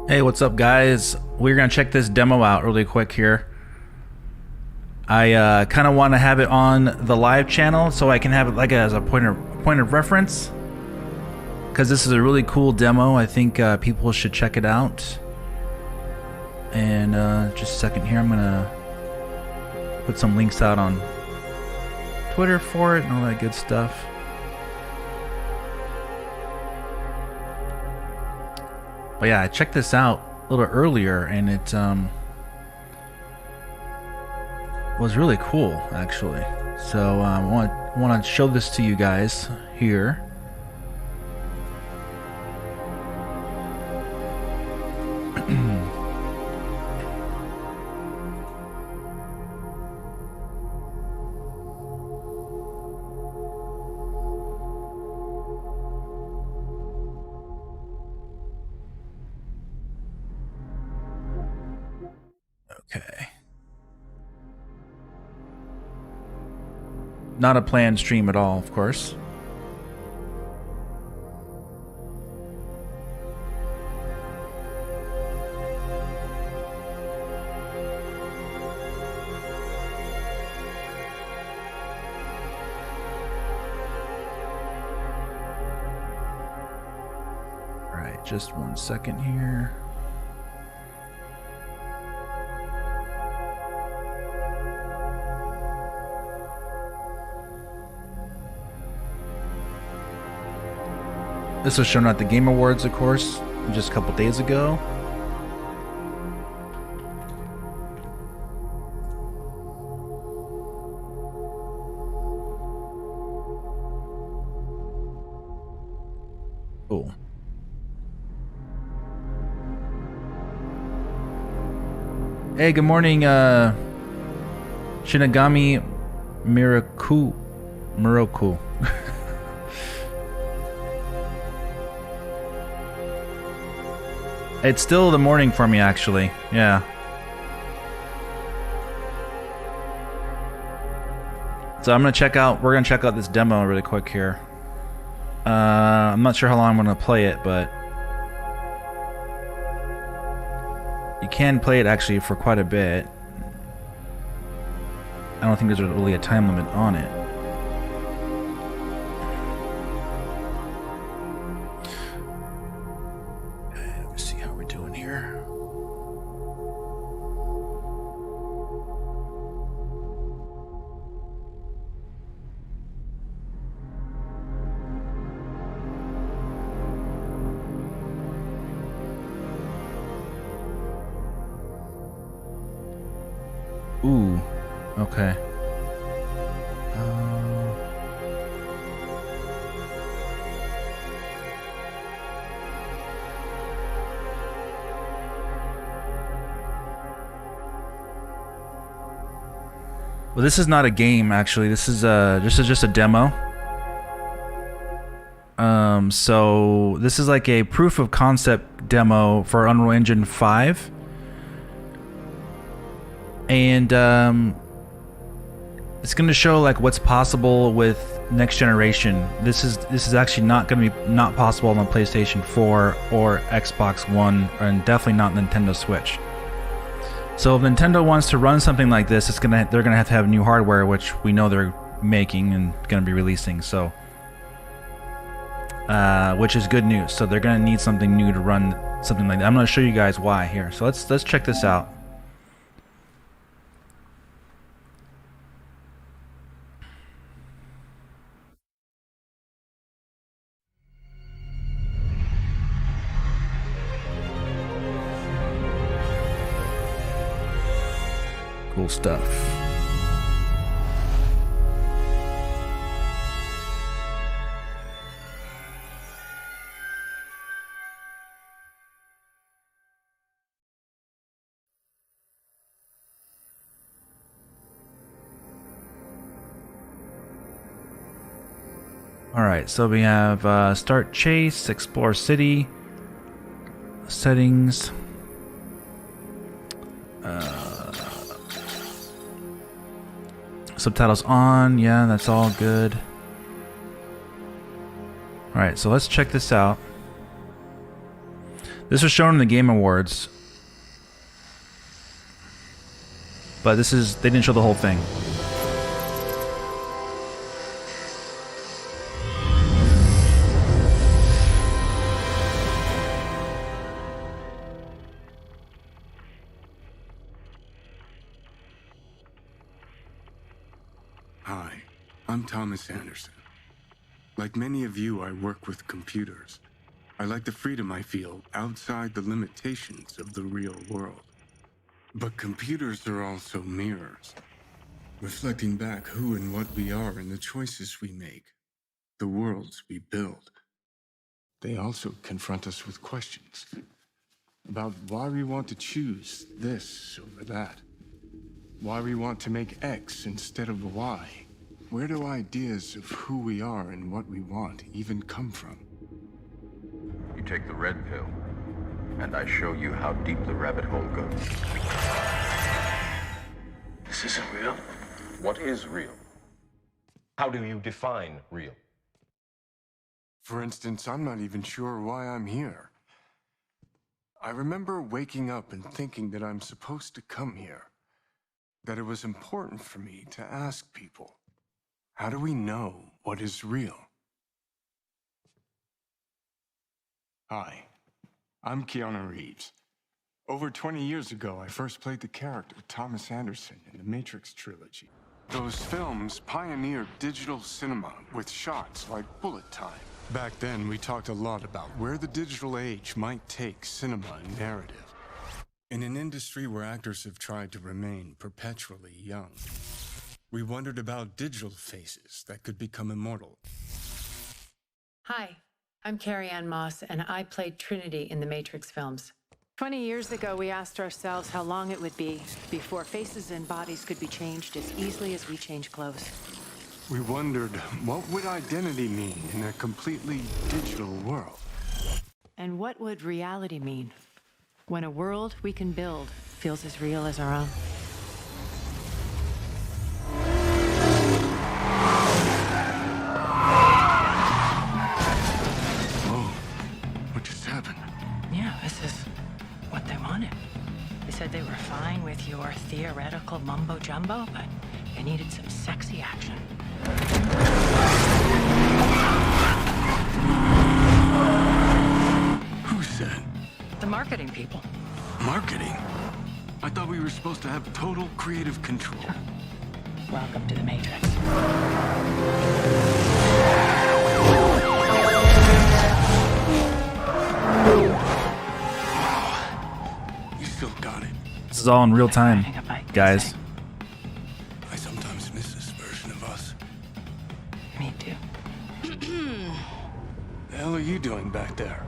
Hey, what's up, guys? We're gonna check this demo out really quick here. I kind of want to have it on the live channel so I can have it like as a point of reference, because this is a really cool demo. I think people should check it out. And just a second here, I'm gonna put some links out on Twitter for it and all that good stuff. But yeah, I checked this out a little earlier, and it was really cool, actually. So I want to show this to you guys here. Okay. Not a planned stream at all, of course. All right, just 1 second here. This was shown at the Game Awards, of course, just a couple days ago. Cool. Hey, good morning, Shinigami Miroku. It's still the morning for me, actually. Yeah. So we're gonna check out this demo really quick here. I'm not sure how long I'm gonna play it, but you can play it actually for quite a bit. I don't think there's really a time limit on it. Ooh, okay. Well, this is not a game, actually. This is just a demo. So this is like a proof of concept demo for Unreal Engine 5. And it's going to show like what's possible with next generation. This is actually not going to be possible on the PlayStation 4 or Xbox One, and definitely not Nintendo Switch. So if Nintendo wants to run something like this, they're gonna have to have new hardware, which we know they're making and going to be releasing. So, which is good news. So they're going to need something new to run something like that. I'm going to show you guys why here. So let's check this out. Cool stuff. Alright, so we have start chase, explore city, settings, subtitles on, yeah, that's all good. Alright, so let's check this out. This was shown in the Game Awards. But this is, they didn't show the whole thing. Hi, I'm Thomas Anderson. Like many of you, I work with computers. I like the freedom I feel outside the limitations of the real world. But computers are also mirrors, reflecting back who and what we are and the choices we make, the worlds we build. They also confront us with questions about why we want to choose this over that, why we want to make X instead of Y. Where do ideas of who we are and what we want even come from? You take the red pill, and I show you how deep the rabbit hole goes. This isn't real. What is real? How do you define real? For instance, I'm not even sure why I'm here. I remember waking up and thinking that I'm supposed to come here, that it was important for me to ask people, how do we know what is real? Hi, I'm Keanu Reeves. Over 20 years ago, I first played the character Thomas Anderson in the Matrix trilogy. Those films pioneered digital cinema with shots like bullet time. Back then, we talked a lot about where the digital age might take cinema and narrative. In an industry where actors have tried to remain perpetually young, we wondered about digital faces that could become immortal. Hi, I'm Carrie Ann Moss, and I played Trinity in the Matrix films. 20 years ago, we asked ourselves how long it would be before faces and bodies could be changed as easily as we change clothes. We wondered, what would identity mean in a completely digital world? And what would reality mean when a world we can build feels as real as our own? Yeah, this is what they wanted. They said they were fine with your theoretical mumbo-jumbo, but they needed some sexy action. Who said? The marketing people. Marketing? I thought we were supposed to have total creative control. Welcome to the Matrix. You still got it. This is all in real time, guys. I sometimes miss this version of us. Me too. The hell are you doing back there?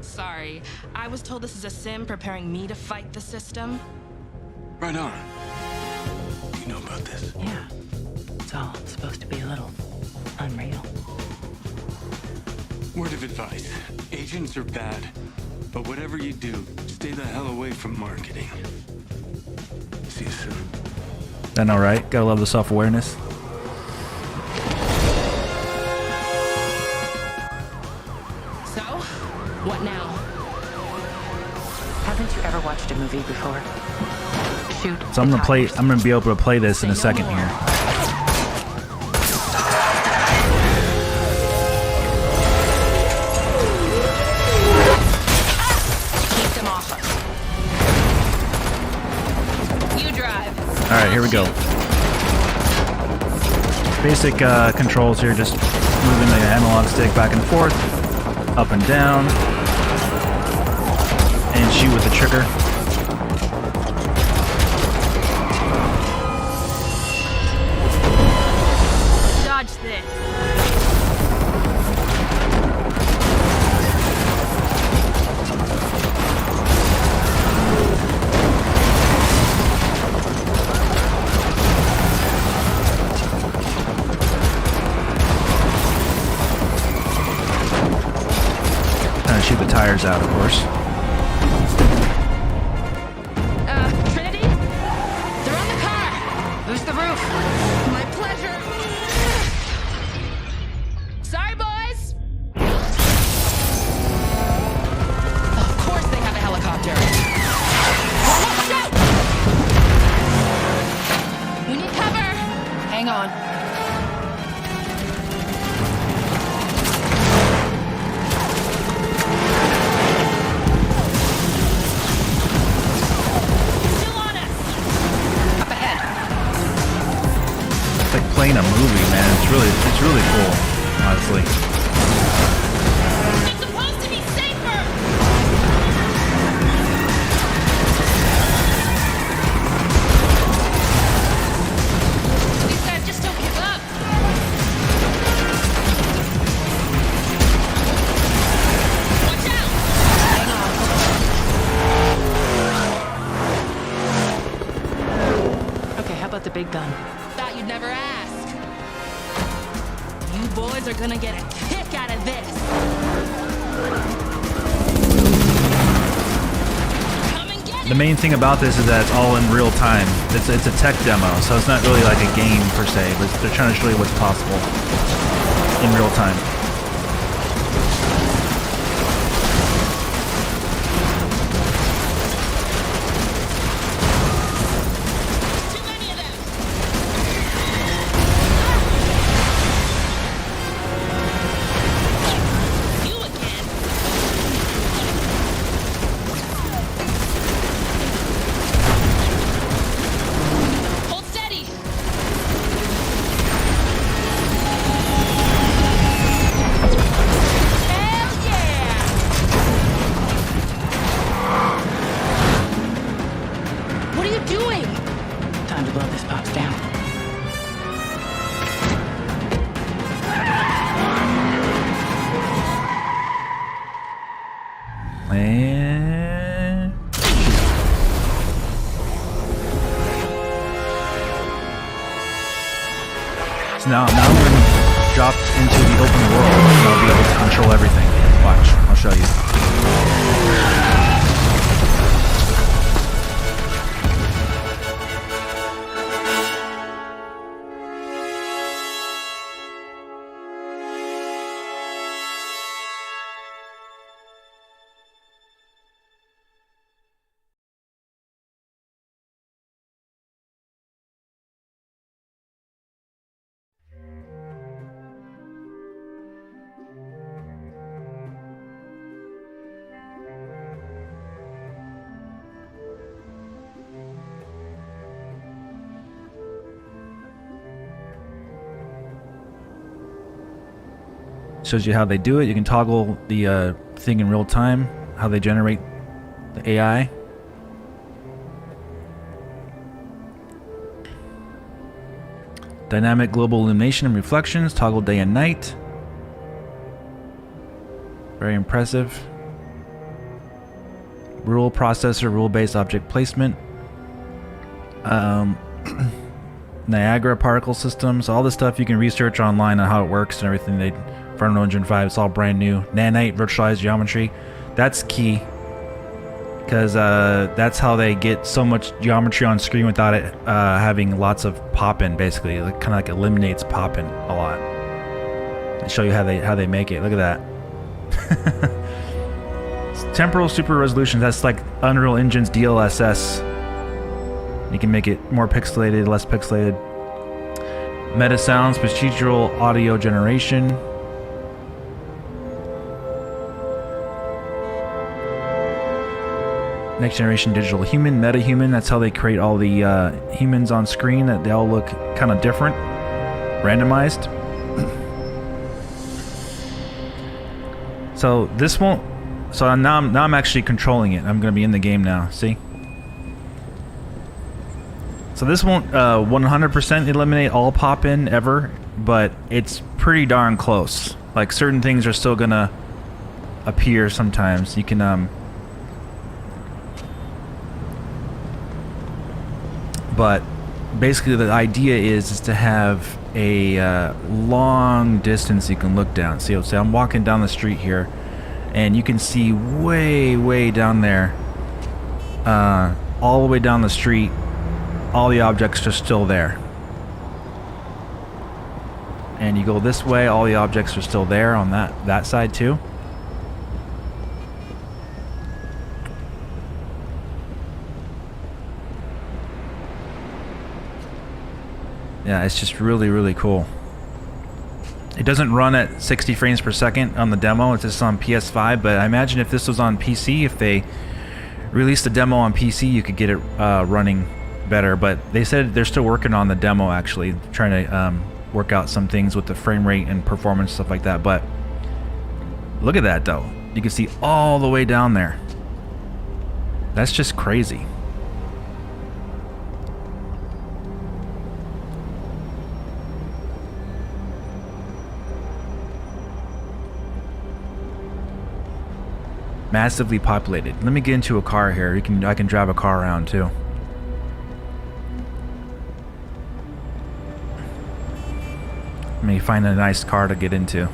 Sorry, I was told this is a sim preparing me to fight the system. Right on. You know about this? Yeah. It's all supposed to be a little unreal. Word of advice. Agents are bad. But whatever you do, stay the hell away from marketing. See you soon. I know, right? Gotta love the self-awareness. So, what now? Haven't you ever watched a movie before? Shoot. So I'm gonna be able to play this in a second here. Keep them off us. You drive. Alright, here we go. Basic controls here, just moving the analog stick back and forth, up and down, and shoot with the trigger. Dodge this. Shoot the tires out, of course. Trinity? They're on the car! Boost the roof. My pleasure. Sorry, boys! Oh, on. Still on us. Up ahead. It's like playing a movie, man. It's really cool, honestly. It's supposed to be safer. These guys just don't give up. Watch out! Hang on. Okay, how about the big gun? Thought you'd never ask. You boys are gonna get a kick out of this. Come and get The it. main thing about this is that it's all in real time. It's a tech demo, so it's not really like a game per se, but they're trying to show you what's possible in real time. Too many of them. You again. Hold steady. Hell yeah! What are you doing? Time to blow this box down. And so now I'm going to drop into the open world, and I'll be able to control everything. Watch, I'll show you. Shows you how they do it. You can toggle the thing in real time, how they generate the AI. Dynamic global illumination and reflections, toggle day and night. Very impressive. Rule processor, rule-based object placement. Niagara particle systems, all this stuff you can research online on how it works and everything. They for Unreal Engine 5, it's all brand new. Nanite virtualized geometry, that's key, because that's how they get so much geometry on screen without it having lots of pop-in. Basically, it kind of like eliminates pop-in a lot. I'll show you how they make it. Look at that. Temporal super resolution. That's like Unreal Engine's DLSS. You can make it more pixelated, less pixelated. MetaSounds, procedural audio generation. Next generation digital human, MetaHuman. That's how they create all the humans on screen. That they all look kind of different, randomized. So this won't. So now I'm actually controlling it. I'm going to be in the game now. See. So this won't 100% eliminate all pop-in ever, but it's pretty darn close. Like certain things are still gonna appear sometimes. You can but basically the idea is to have a long distance you can look down. See, I'm walking down the street here, and you can see way down there, all the way down the street. All the objects are still there. And you go this way, all the objects are still there on that side too. Yeah, it's just really, really cool. It doesn't run at 60 frames per second on the demo. It's just on PS5, but I imagine if this was on PC, if they released a demo on PC, you could get it running better. But they said they're still working on the demo, actually, trying to work out some things with the frame rate and performance, stuff like that. But look at that, though. You can see all the way down there. That's just crazy. Massively populated. Let me get into a car here. I can drive a car around too. Let me find a nice car to get into.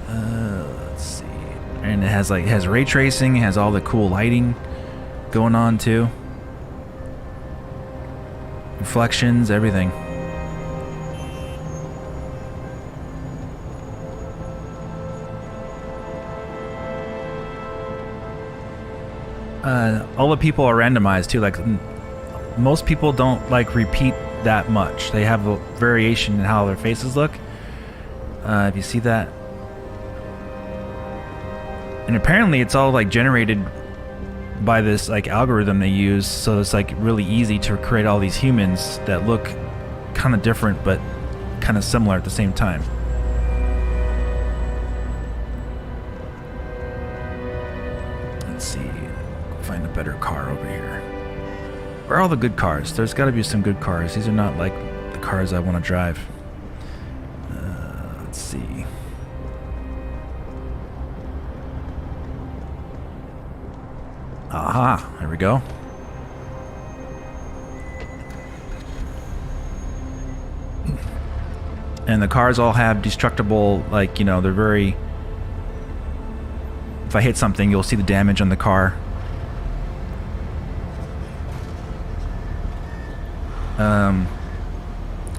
Let's see. And it has ray tracing. It has all the cool lighting going on too. Reflections, everything. All the people are randomized too. Like most people don't like repeat that much. They have a variation in how their faces look. If you see that, and apparently it's all like generated by this like algorithm they use. So it's like really easy to create all these humans that look kind of different but kind of similar at the same time. Let's see. Find a better car over here. Where are all the good cars? There's got to be some good cars. These are not like the cars I want to drive. Let's see. Aha, there we go. And the cars all have destructible, like, you know, they're very... If I hit something, you'll see the damage on the car.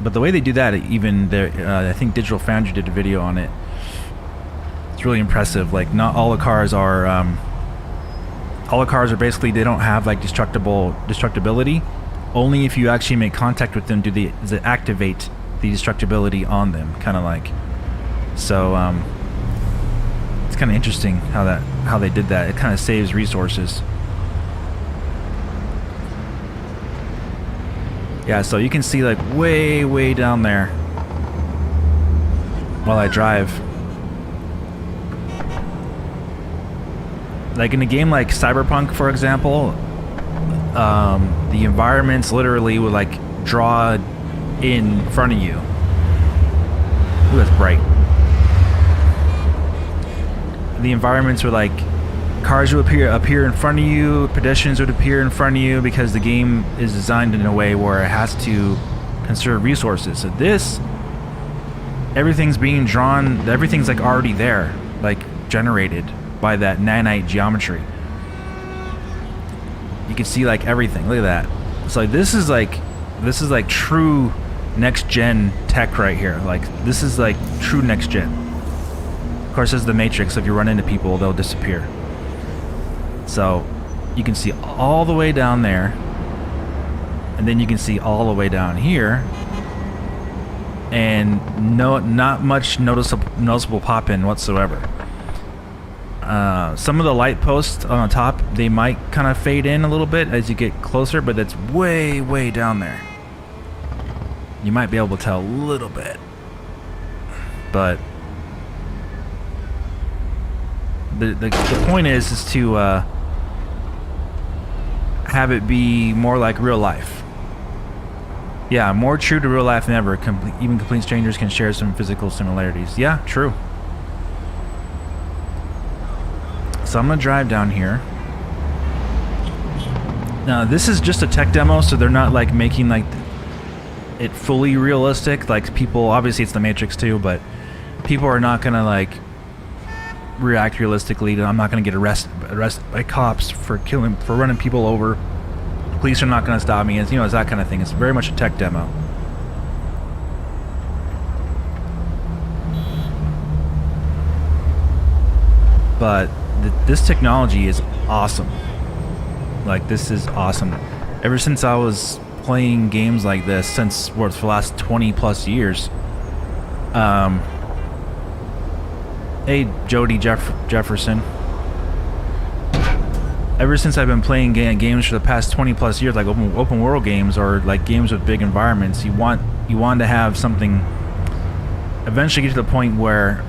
But the way they do that, even there, I think Digital Foundry did a video on it. It's really impressive. Like, not all the cars are. All the cars are basically, they don't have like destructibility. Only if you actually make contact with them does it activate the destructibility on them. Kind of like. So it's kind of interesting how they did that. It kind of saves resources. Yeah, so you can see like way down there while I drive. Like in a game like Cyberpunk, for example, the environments literally would like draw in front of you. Ooh, that's bright. The environments were like cars would appear in front of you, pedestrians would appear in front of you, because the game is designed in a way where it has to conserve resources. So this, everything's being drawn, everything's like already there, like generated by that nanite geometry. You can see like everything. Look at that. So this is like true next gen tech right here. Like this is like true next gen. Of course, this is the Matrix. So if you run into people, they'll disappear. So you can see all the way down there, and then you can see all the way down here, and not much noticeable pop-in whatsoever. Some of the light posts on the top, they might kind of fade in a little bit as you get closer, but that's way down there. You might be able to tell a little bit, but the point is to have it be more like real life. Yeah, more true to real life than ever. Even complete strangers can share some physical similarities. Yeah, true. So I'm gonna drive down here. Now this is just a tech demo, so they're not like making like it fully realistic. Like people, obviously it's the Matrix too, but people are not gonna like react realistically. I'm not gonna get arrested by cops for running people over. Police are not gonna stop me. It's, you know, it's that kind of thing. It's very much a tech demo. But this technology is awesome. Like, this is awesome. Ever since I was playing games like this since for the last 20 plus years. Hey, Jody Jefferson. Ever since I've been playing games for the past 20 plus years, like open world games or like games with big environments, you want to have something eventually get to the point where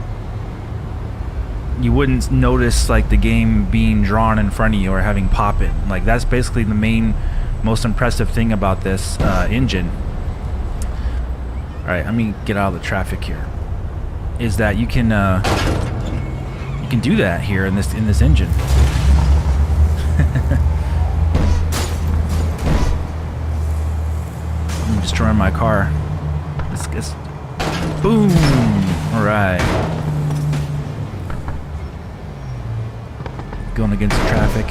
you wouldn't notice like the game being drawn in front of you or having pop-in. Like that's basically the most impressive thing about this engine. All right, let me get out of the traffic here. Is that you can do that here in this engine. I'm destroying my car. It's boom. All right. Going against the traffic.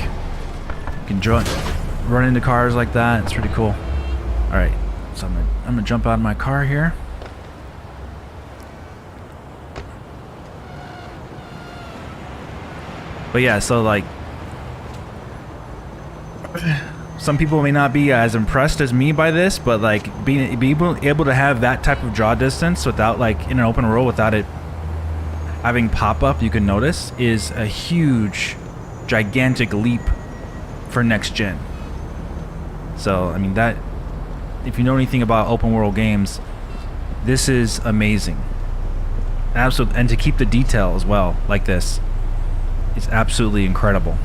You can run into cars like that. It's pretty cool. All right. So I'm gonna jump out of my car here. But yeah, so like some people may not be as impressed as me by this, but like being able to have that type of draw distance without like in an open world without it having pop-up you can notice is a huge, gigantic leap for next gen. So I mean, that if you know anything about open world games, this is amazing. Absolutely. And to keep the detail as well like this, it's absolutely incredible.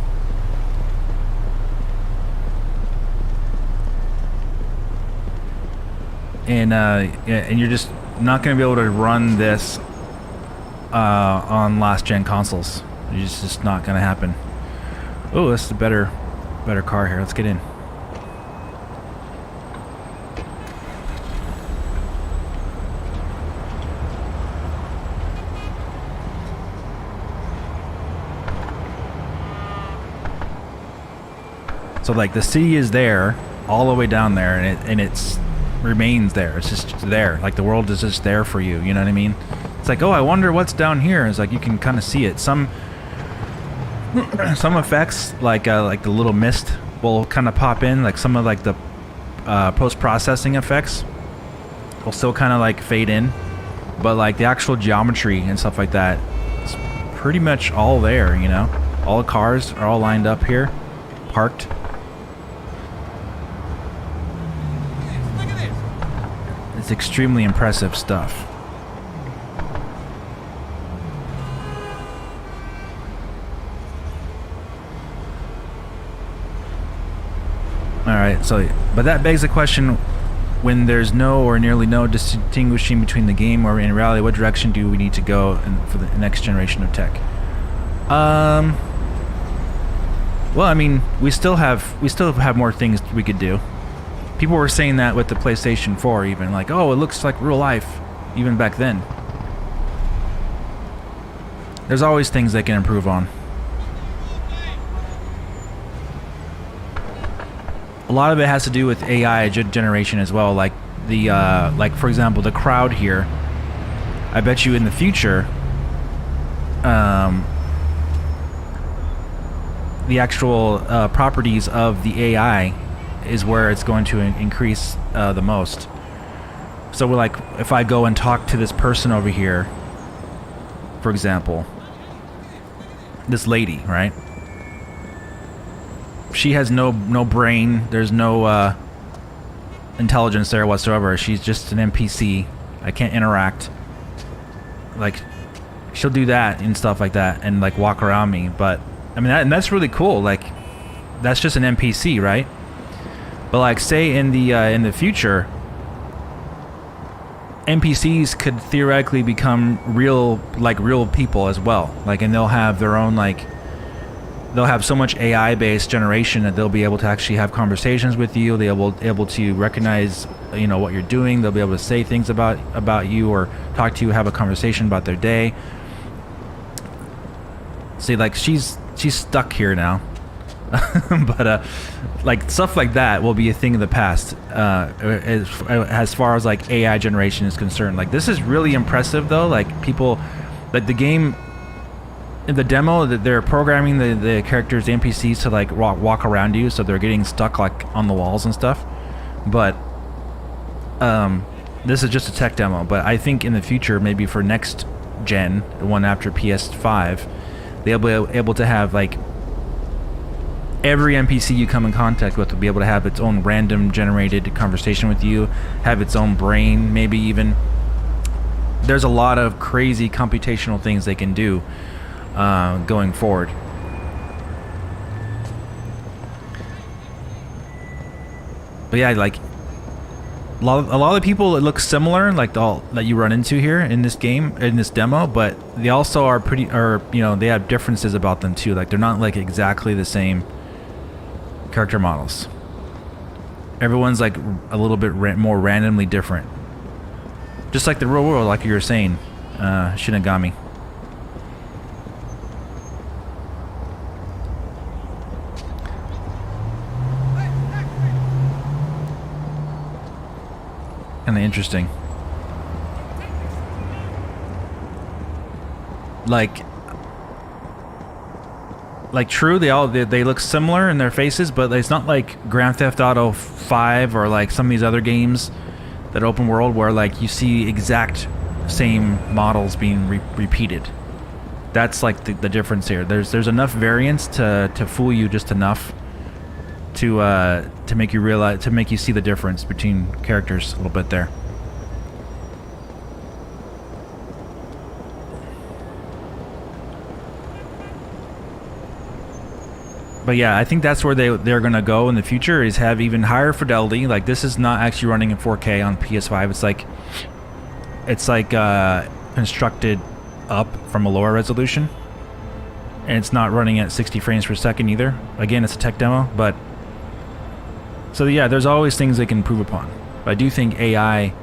And you're just not going to be able to run this on last gen consoles. It's just not going to happen. Oh, that's a better car here. Let's get in. So like the city is there, all the way down there, and it's remains there. It's just there. Like the world is just there for you. You know what I mean? It's like, oh, I wonder what's down here. It's like you can kind of see it. Some effects, like the little mist, will kind of pop in. Like some of like the post-processing effects will still kind of like fade in, but like the actual geometry and stuff like that, it's pretty much all there. You know, all the cars are all lined up here, parked. It's extremely impressive stuff. Alright, so, but that begs the question, when there's no or nearly no distinguishing between the game or in reality, what direction do we need to go for the next generation of tech? Well, I mean, we still have more things we could do. People were saying that with the PlayStation 4 even, like, oh, it looks like real life, even back then. There's always things they can improve on. A lot of it has to do with AI generation as well, like like for example, the crowd here. I bet you in the future, the actual properties of the AI is where it's going to increase the most. So we're like, if I go and talk to this person over here, for example, this lady, right? She has no brain. There's no intelligence there whatsoever. She's just an NPC. I can't interact. Like, she'll do that and stuff like that, and like walk around me. But I mean, and that's really cool. Like, that's just an NPC, right? But like, say in the future, NPCs could theoretically become real people as well. Like, and they'll have their own they'll have so much AI-based generation that they'll be able to actually have conversations with you. They'll be able to recognize, you know, what you're doing. They'll be able to say things about you or talk to you, have a conversation about their day. See, like she's stuck here now. But like stuff like that will be a thing of the past as far as like AI generation is concerned. Like, this is really impressive though. Like, people, like the game, in the demo, that they're programming the characters, the NPCs, to like walk around you, so they're getting stuck like on the walls and stuff. But this is just a tech demo. But I think in the future, maybe for next gen, the one after PS5, they'll be able to have like every NPC you come in contact with will be able to have its own random generated conversation with you, have its own brain, maybe even. There's a lot of crazy computational things they can do going forward. But yeah, like a lot of the people, it looks similar, like all that you run into here in this game, in this demo, but they also are they have differences about them too. Like they're not like exactly the same character models. Everyone's like a little bit more randomly different. Just like the real world, like you were saying, Shinigami. Kind of interesting. Like true, they look similar in their faces, but it's not like Grand Theft Auto 5 or like some of these other games that open world where like you see exact same models being repeated. That's like the difference here. There's enough variance to fool you just enough to make you realize, to make you see the difference between characters a little bit there. But yeah, I think that's where they're gonna go in the future, is have even higher fidelity. Like this is not actually running in 4K on PS5. It's like constructed up from a lower resolution, and it's not running at 60 frames per second either. Again, it's a tech demo, but so yeah, there's always things they can improve upon. But I do think AI,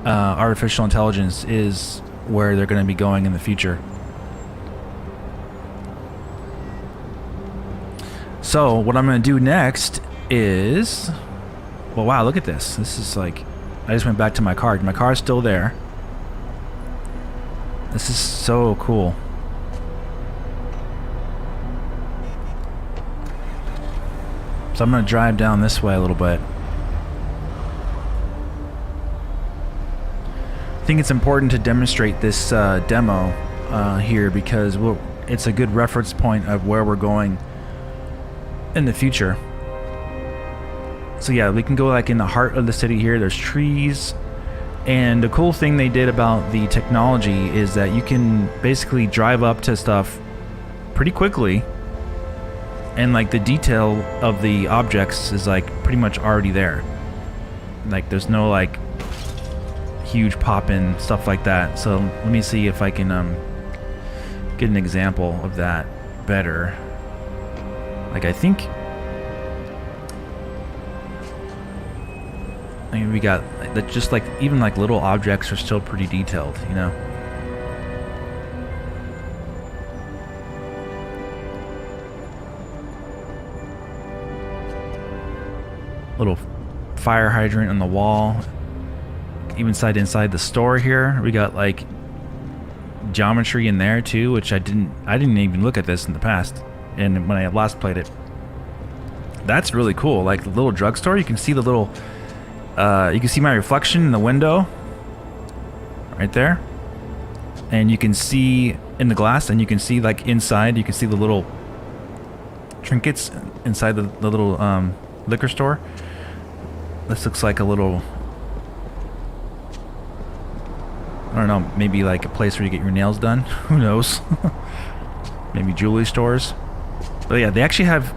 artificial intelligence, is where they're going to be going in the future. So what I'm going to do next is, well, wow, look at this. This is like, I just went back to my car. My car is still there. This is so cool. So I'm going to drive down this way a little bit. I think it's important to demonstrate this demo here because it's a good reference point of where we're going in the future. So yeah, we can go like in the heart of the city here. There's trees, and the cool thing they did about the technology is that you can basically drive up to stuff pretty quickly, and like the detail of the objects is like pretty much already there. Like there's no like huge pop-in stuff like that. So let me see if I can get an example of that better. Like I think we got that, just like even like little objects are still pretty detailed, you know. Little fire hydrant on the wall. Even inside the store here, we got like geometry in there too, which I didn't even look at this in the past, and when I last played it. That's really cool. Like the little drugstore, you can see the little you can see my reflection in the window right there, and you can see in the glass, and you can see like inside, you can see the little trinkets inside the little liquor store. This looks like a little, I don't know, maybe like a place where you get your nails done. Who knows? Maybe jewelry stores. But yeah, they actually have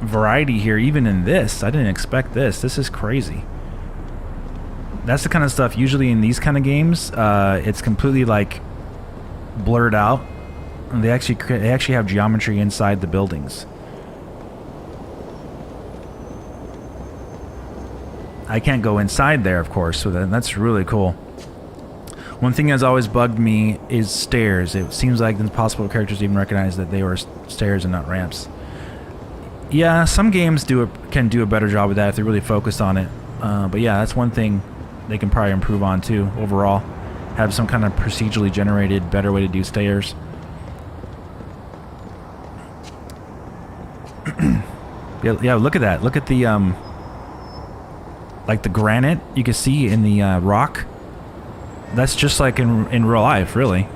variety here even in this. I didn't expect this. This is crazy. That's the kind of stuff usually in these kind of games, it's completely like blurred out. And they actually have geometry inside the buildings. I can't go inside there, of course, so that's really cool. One thing that's always bugged me is stairs. It seems like the impossible characters even recognize that they were stairs and not ramps. Yeah, some games can do a better job of that if they really focus on it. But yeah, that's one thing they can probably improve on too, overall. Have some kind of procedurally generated better way to do stairs. Yeah, look at that. Look at the like the granite you can see in the rock. That's just like in real life, really.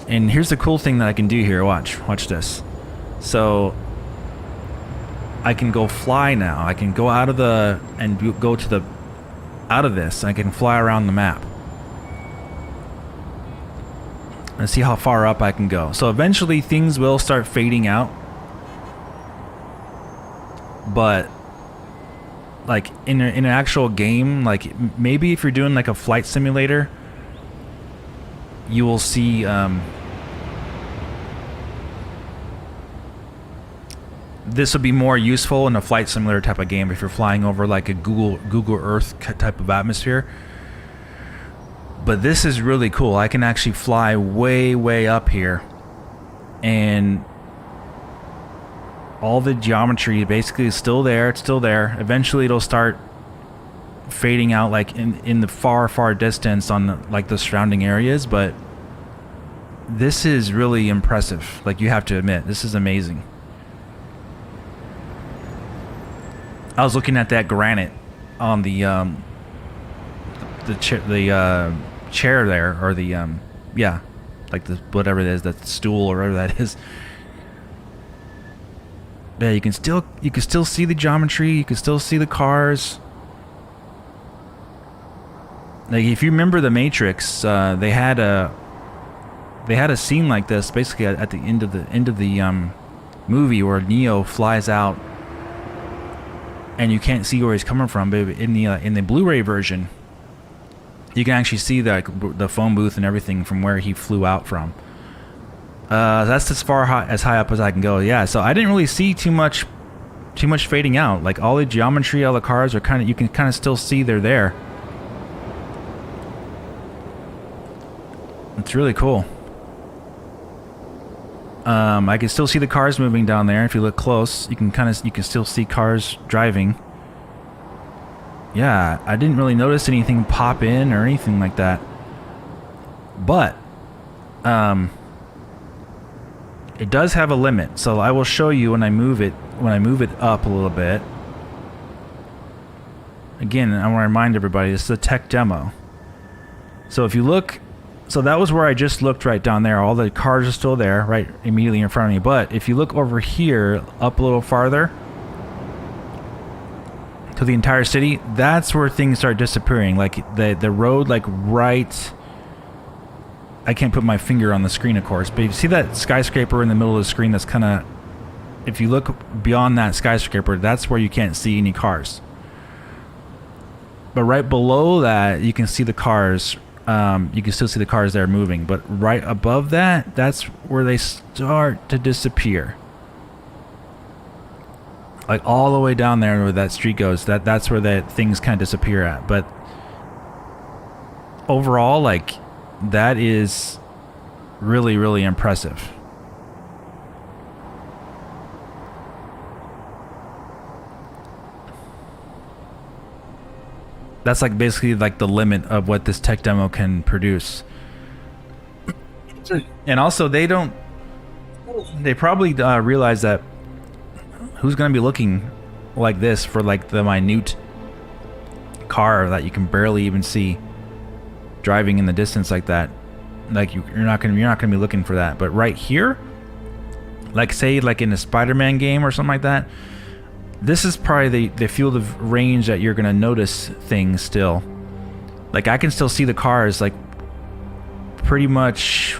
And here's the cool thing that I can do here. Watch this. So I can go fly now. I can go out of the and go to the out of this. I can fly around the map and see how far up I can go. So eventually things will start fading out, but like in an actual game, like maybe if you're doing like a flight simulator, you will see this would be more useful in a flight simulator type of game if you're flying over like a Google Earth type of atmosphere. But this is really cool. I can actually fly way up here, and all the geometry basically is still there. It's still there. Eventually it'll start fading out like in the far distance on like the surrounding areas, but this is really impressive. Like, you have to admit, this is amazing. I was looking at that granite on the chair there, or the yeah, like the whatever it is, that stool or whatever that is. Yeah, you can still see the geometry. You can still see the cars. Like, if you remember the Matrix, they had a scene like this basically at the end of the movie where Neo flies out, and you can't see where he's coming from. But in the Blu-ray version, you can actually see the phone booth and everything from where he flew out from. That's as high up as I can go. Yeah, so I didn't really see too much fading out. Like, all the geometry, all the cars are you can kind of still see they're there. It's really cool. I can still see the cars moving down there. If you look close, you can still see cars driving. Yeah, I didn't really notice anything pop in or anything like that. But it does have a limit. So I will show you when I move it up a little bit. Again, I want to remind everybody, this is a tech demo. So if you look, so that was where I just looked, right down there. All the cars are still there, right immediately in front of me. But if you look over here, up a little farther, to the entire city, that's where things start disappearing. Like the road, like right, I can't put my finger on the screen, of course, but you see that skyscraper in the middle of the screen? That's kind of, if you look beyond that skyscraper, that's where you can't see any cars. But right below that, you can see the cars. You can still see the cars there moving, but right above that, that's where they start to disappear. Like all the way down there where that street goes, that's where the things kind of disappear at. But overall, like, that is really, really impressive. That's like basically like the limit of what this tech demo can produce. And also, they probably realize that who's going to be looking like this for like the minute car that you can barely even see driving in the distance like that. Like, you're not going to be looking for that. But right here, like say like in a Spider-Man game or something like that, this is probably the field of range that you're going to notice things still. Like, I can still see the cars like pretty much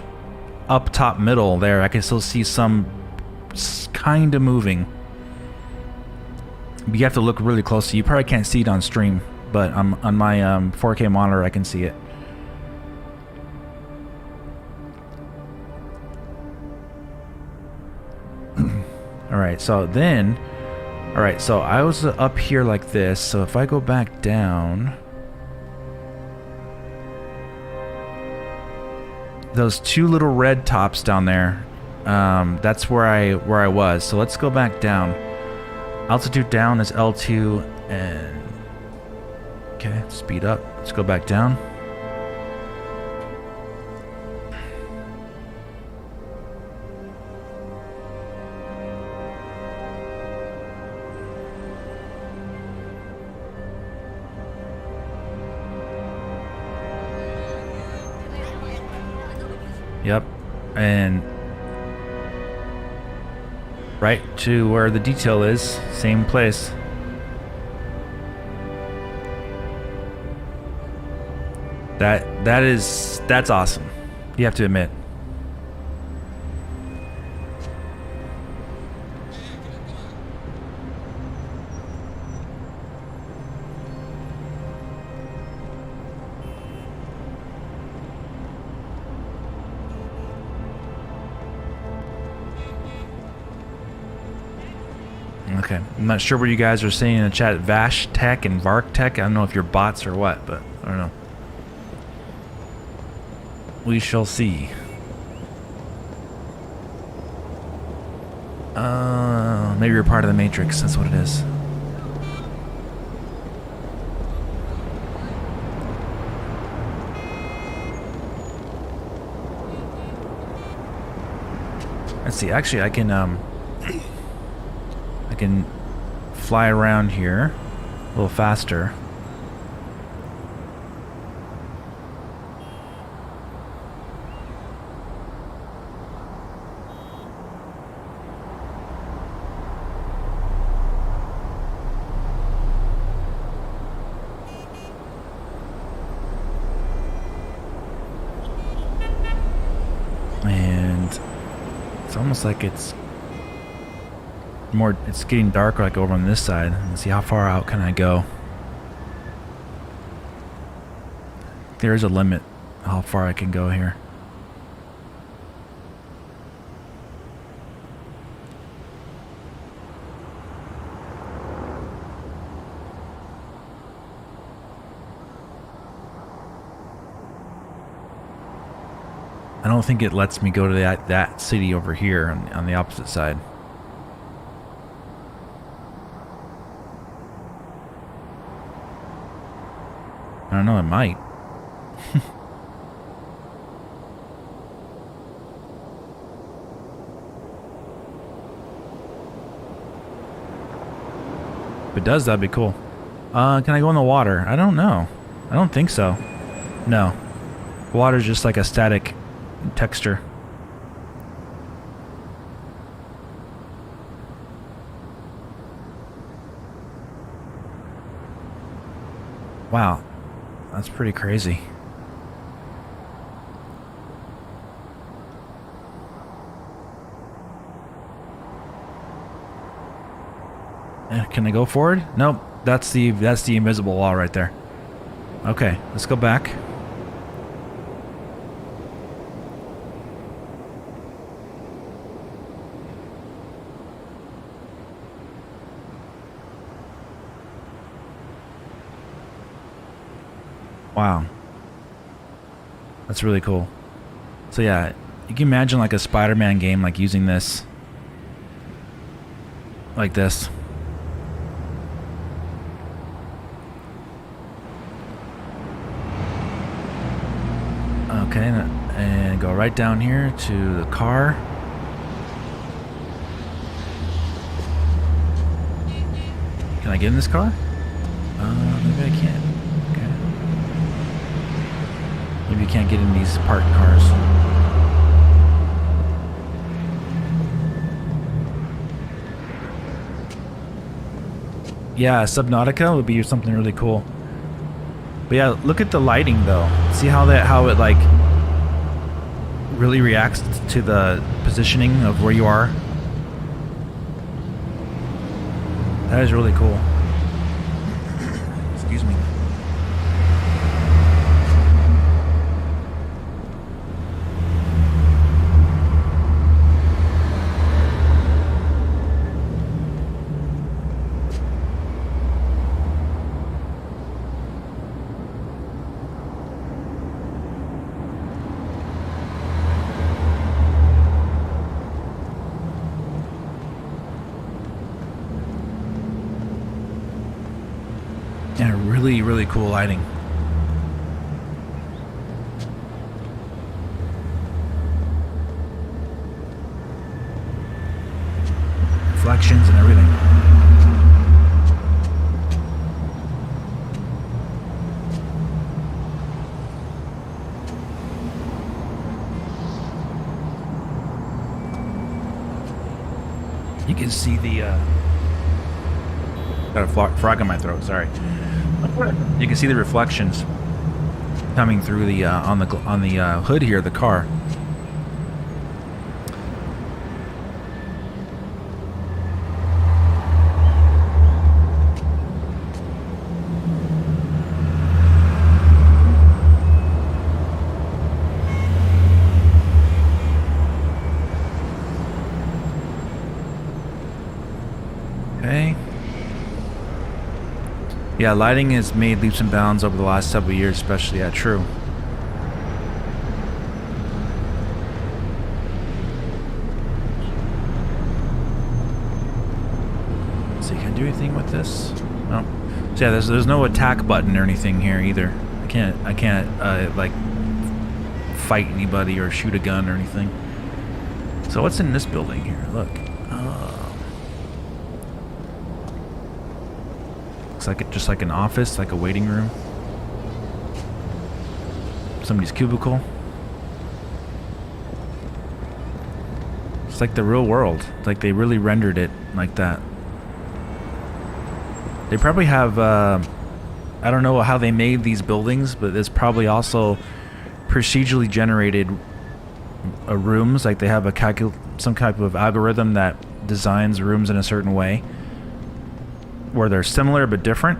up top middle there. I can still see some kind of moving. You have to look really closely. You probably can't see it on stream, but on my 4K monitor I can see it. Alright, so then... Alright, so I was up here like this, so if I go back down... Those two little red tops down there, that's where I was. So let's go back down. Altitude down is L2, and... Okay, speed up. Let's go back down. Yep. And right to where the detail is, same place. That's awesome. You have to admit. Okay, I'm not sure what you guys are saying in the chat. Vash Tech and Vark Tech. I don't know if you're bots or what, but I don't know. We shall see. Maybe you're part of the Matrix. That's what it is. Let's see. Actually, I can fly around here a little faster. And it's almost like it's getting darker, like over on this side. Let's see, how far out can I go? There is a limit how far I can go here. I don't think it lets me go to that city over here on the opposite side. I don't know, it might. If it does, that'd be cool. Can I go in the water? I don't know. I don't think so. No. Water's just like a static texture. Wow. That's pretty crazy. Can I go forward? Nope. That's the invisible wall right there. Okay, let's go back. Wow. That's really cool. So yeah, you can imagine like a Spider-Man game like using this. Like this. Okay, and go right down here to the car. Can I get in this car? Maybe I can't. Okay. Maybe you can't get in these parked cars. Yeah, Subnautica would be something really cool. But yeah, look at the lighting though. See how it like really reacts to the positioning of where you are. That is really cool. Excuse me. Yeah, really, really cool lighting. Reflections and everything. can see the got a frog in my throat, sorry. You can see the reflections coming through the on the hood here of the car. Okay. Yeah, lighting has made leaps and bounds over the last several years, especially. Yeah, true. Let's see, can I do anything with this? No. So yeah, there's no attack button or anything here either. I can't like fight anybody or shoot a gun or anything. So what's in this building here? Look. Looks like just like an office, like a waiting room. Somebody's cubicle. It's like the real world. It's like they really rendered it like that. They probably have, I don't know how they made these buildings, but there's probably also procedurally generated rooms. Like they have some type of algorithm that designs rooms in a certain way, where they're similar but different.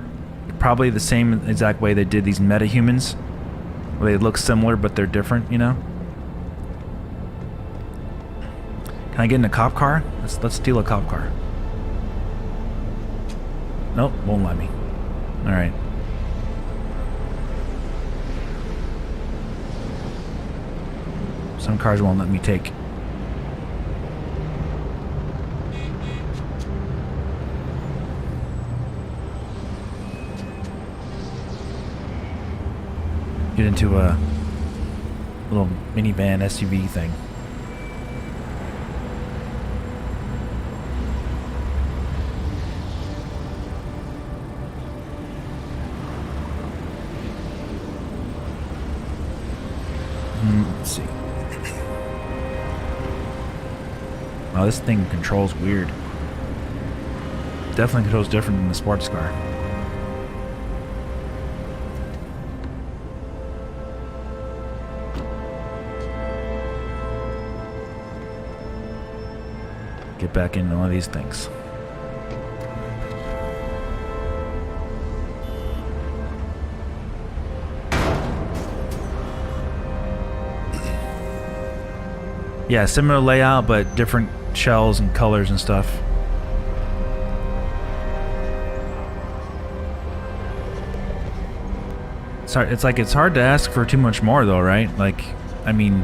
Probably the same exact way they did these MetaHumans, where they look similar but they're different, you know? Can I get in a cop car? Let's steal a cop car. Nope, won't let me. Alright. Some cars won't let me take. Get into a little minivan SUV thing. Let's see. Oh, this thing controls weird. Definitely controls different than the sports car. Get back into one of these things. Yeah, similar layout, but different shells and colors and stuff. Sorry, it's like it's hard to ask for too much more, though, right? Like, I mean,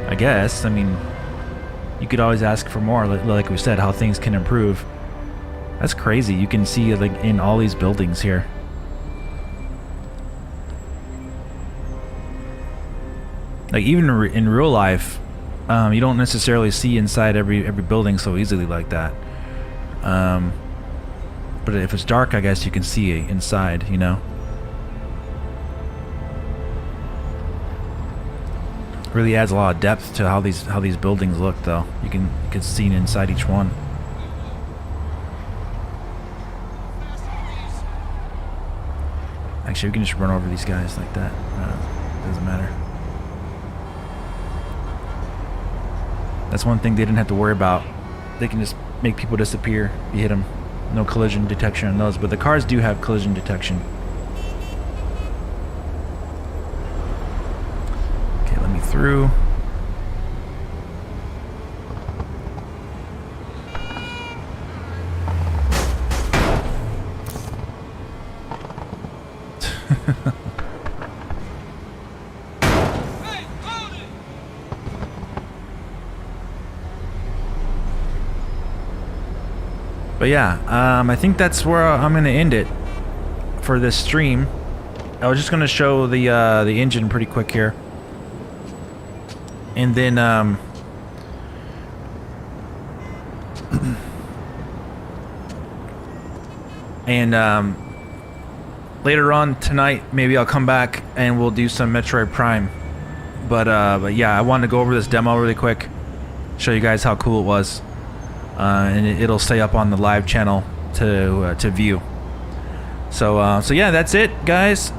I guess. I mean, you could always ask for more, like we said, how things can improve. That's crazy. You can see like in all these buildings here. Like even in real life, you don't necessarily see inside every building so easily like that. But if it's dark, I guess you can see inside, you know. Really adds a lot of depth to how these buildings look, though. You can see inside each one. Actually, we can just run over these guys like that. Doesn't matter. That's one thing they didn't have to worry about. They can just make people disappear. You hit them. No collision detection on those, but the cars do have collision detection. Okay, let me through. But yeah, I think that's where I'm gonna end it for this stream. I was just gonna show the engine pretty quick here, and then later on tonight, maybe I'll come back and we'll do some Metroid Prime. But yeah, I wanted to go over this demo really quick, show you guys how cool it was. and it'll stay up on the live channel to view. So yeah, that's it, guys.